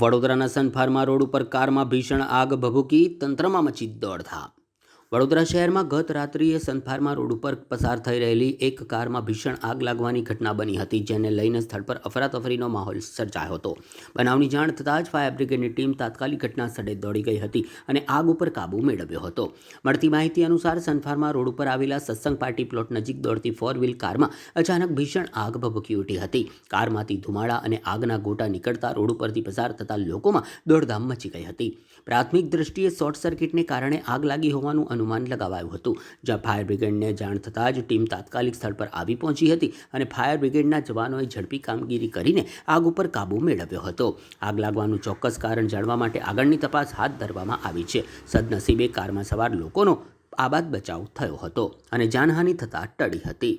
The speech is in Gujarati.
વડોદરાના સન ફાર્મા રોડ ઉપર કારમાં ભીષણ આગ ભભૂકી, તંત્રમાં મચી દોડધામ। વડોદરા શહેરમાં ગત રાત્રિએ સન ફાર્મા રોડ ઉપર પસાર થઈ રહેલી એક કારમાં ભીષણ આગ લાગવાની ઘટના બની હતી, જેને લઈને સ્થળ પર અફરાતફરીનો માહોલ સર્જાયો હતો। બનાવની જાણ થતાં જ ફાયર બ્રિગેડની ટીમ તાત્કાલિક ઘટના સ્થળે દોડી ગઈ હતી અને આગ ઉપર કાબૂ મેળવ્યો હતો। મળતી માહિતી અનુસાર સન ફાર્મા રોડ ઉપર આવેલા સત્સંગ પાર્ટી પ્લોટ નજીક દોડતી 4 વ્હીલ કારમાં અચાનક ભીષણ આગ ભભૂકી ઉઠી હતી। કારમાંથી ધુમાડા અને આગના ગોટા નીકળતા રોડ ઉપરથી પસાર થતા લોકોમાં દોડધામ મચી ગઈ હતી। પ્રાથમિક દ્રષ્ટિએ શોર્ટ સર્કિટને કારણે આગ લાગી હોવાનું અનુમાન લગાવાયું હતું, જ્યાં ફાયર બ્રિગેડને જાણ થતાં જ ટીમ તાત્કાલિક સ્થળ પર આવી પહોંચી હતી અને ફાયર બ્રિગેડના જવાનોએ ઝડપી કામગીરી કરીને આગ ઉપર કાબૂ મેળવ્યો હતો। આગ લાગવાનું ચોક્કસ કારણ જાણવા માટે આગળની તપાસ હાથ ધરવામાં આવી છે। સદનસીબે કારમાં સવાર લોકોનો આબાદ બચાવ થયો હતો અને જાનહાનિ થતાં ટળી હતી।